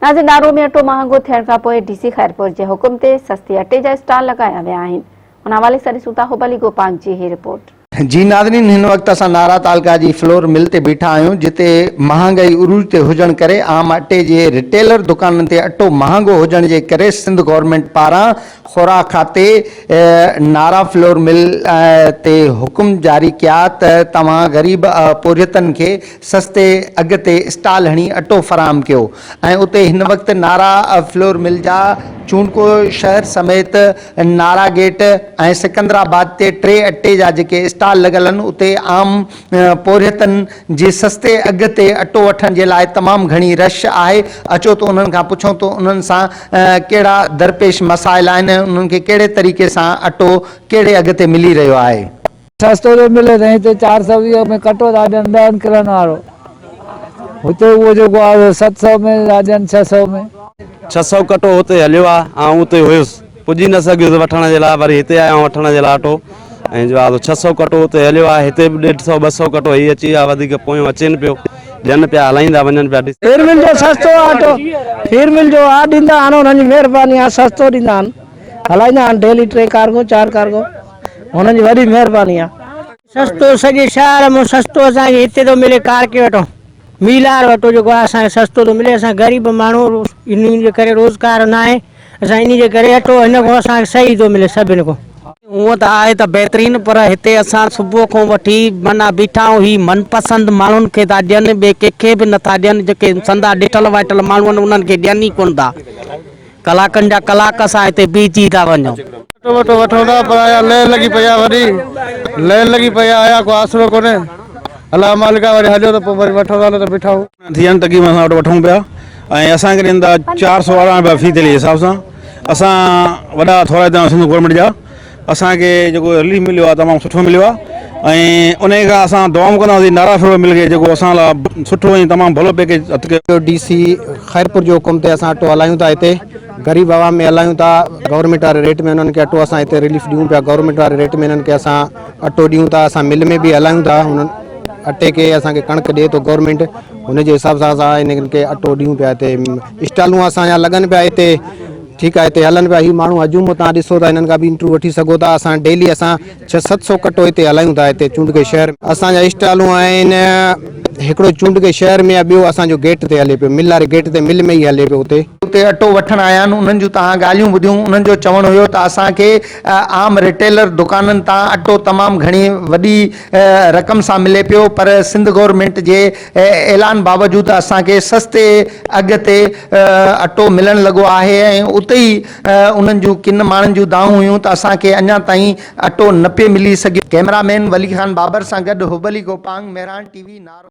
नाज़ नारो में अटो महांगो थियण खां पोइ डीसी खैरपुर जे हुकुम ते सस्ते अटे जा स्टॉल लगाया विया आहिनि। उन हवाले सां ॾिसूं था हुबली गोपांग जी ही रिपोर्ट। जी नाज़रीन, हिन वक्त असां नारा तालका जी फ्लोर मिल ते बीठा आहियूं, जिते महांगाई उरूज ते हुजण करे आम अटे जे रिटेलर दुकाननि ते अटो महांगो हुजण जे करे सिंध गवर्नमेंट पारां खुराक खाते नारा फ्लोर मिल ते हुकुम जारी किया त तव्हां ग़रीब पोरियतनि खे सस्ते अघ ते स्टॉल हणी अटो फराहम कयो। ऐं उते हिन वक्त नारा फ्लोर मिल जा चूंडको शहर समेत नारा गेट ऐं सिकंदराबाद ते 3 अटे जा जेके स्टॉल लॻल आहिनि, उते आम पोरियतनि जे सस्ते अघ ते अटो वठण जे लाइ तमामु घणी रश आहे। अचो तो उन्हनि खां पुछूं तो उन्हनि सां कहिड़ा दरपेश मसाइल आहिनि, उन्हनि खे कहिड़े तरीक़े सां अटो कहिड़े अघ ते मिली रहियो आहे। सस्तो तो मिले नहीं तो 420 में कटो था ॾियनि किरण वारो, हुते उहो जेको आहे 700 में था ॾियनि, 600 में 600 कटो हुते हलियो आहे ऐं उते हुयुसि, पुॼी न सघियुसि वठण जे लाइ, वरी हिते आया वठण जे लाइ अटो। ऐं जो आहे 600 कटो हुते हलियो आहे, हिते बि 150 200 कटो हीअ अची वियो आहे, वधीक पोयों अचनि पियो, ॾियनि पिया, हलाईंदा वञनि पिया। फिर मिल जो सस्तो ऑटो फिर मिल जो आ ॾींदा आहिनि, हुननि जी महिरबानी आहे, सस्तो ॾींदा आहिनि, हलाईंदा आहिनि डेली 3 कार्गो 4 कार्गो, हुननि जी वॾी महिरबानी आहे। सस्तो सॼे शहर में सस्तो असांखे हिते थो मिले, कारके वठो मीलार वठो, जेको आहे असांखे सस्तो थो मिले। असां ग़रीब माण्हू, इन जे करे रोज़गार न आहे, असां इन जे करे अटो हिन खां असांखे सही थो मिले सभिनि खां। हूअं त आहे त बहितरीनु, पर हिते असां सुबुह खां वठी माना बीठा आहियूं, ही मनपसंदि माण्हुनि खे था ॾियनि, ॿिए कंहिंखे बि नथा ॾियनि। जेके संदा ॾिठल वाइटल माण्हू आहिनि उन्हनि खे ॾियनि ई कोन था, कलाकनि जा कलाक असां हिते बीठी था वञूं। वठो था, पर आया लाइन लॻी पई आहे, वरी लाइन लॻी पई आहे, आया को आसरो कोन्हे। अला मालिका वरी हलियो त पोइ वरी वठो था, न त बीठा आहियूं। थियनि तक़रीबन असां वटि वठूं पिया, ऐं असांखे ॾियनि था 418 रुपया फी थिए हिसाब सां। असां वॾा थोरा हितां सिंध गवर्नमेंट जा, असांखे जेको रिलीफ मिलियो आहे तमामु सुठो मिलियो आहे, ऐं उन खां असां दुआऊं कंदासीं नारा फ्लोर मिल खे, जेको असां लाइ सुठो ऐं तमामु भलो पैकेज हथ कयो। डीसी खैरपुर जो हुकुम ते असां अटो हलायूं था, हिते ग़रीब आवाम में हलायूं था, गवर्नमेंट वारे रेट में उन्हनि खे अटो असां हिते रिलीफ ॾियूं पिया, गवर्नमेंट वारे रेट में इन्हनि खे असां अटो ॾियूं था। असां मिल में बि हलायूं था, हुननि अटे खे असांखे कणिक ॾिए थो गवर्नमेंट, हुनजे हिसाब सां असां इन्हनि खे अटो ॾियूं पिया। हिते स्टॉलूं असांजा लॻनि पिया, हिते ठीकु आहे, हिते हलनि पिया। ही माण्हू हजूम तव्हां ॾिसो था, हिननि खां बि इंटरव्यू वठी सघो था। असां डेली असां 600-700 कटो हिते हलायूं था। हिते चूंडके शहर असांजा स्टॉलूं आहिनि, हिकिड़ो चूंडके शहर में आहे, ॿियो असांजो गेट ते हले पियो, मिल वारे गेट ते मिल में ई हले पियो। उते अटो वठण आया आहिनि, उन्हनि जूं तव्हां ॻाल्हियूं ॿुधियूं। उन्हनि जो चवणु हुयो त असांखे आम रिटेलर दुकाननि तां अटो तमामु घणी वॾी रक़म सां मिले पियो, पर सिंध गवर्नमेंट जे ऐलान बावजूदि असांखे सस्ते अघ ते अटो मिलणु लॻो आहे। ऐं उते ई उन्हनि जूं किन माण्हुनि जूं दाऊं हुयूं त असांखे अञा ताईं अटो न पियो मिली सघियो। कैमरामैन वली खान बाबर सां गॾु हुबली गोपांग, मेहरान टीवी, नारो।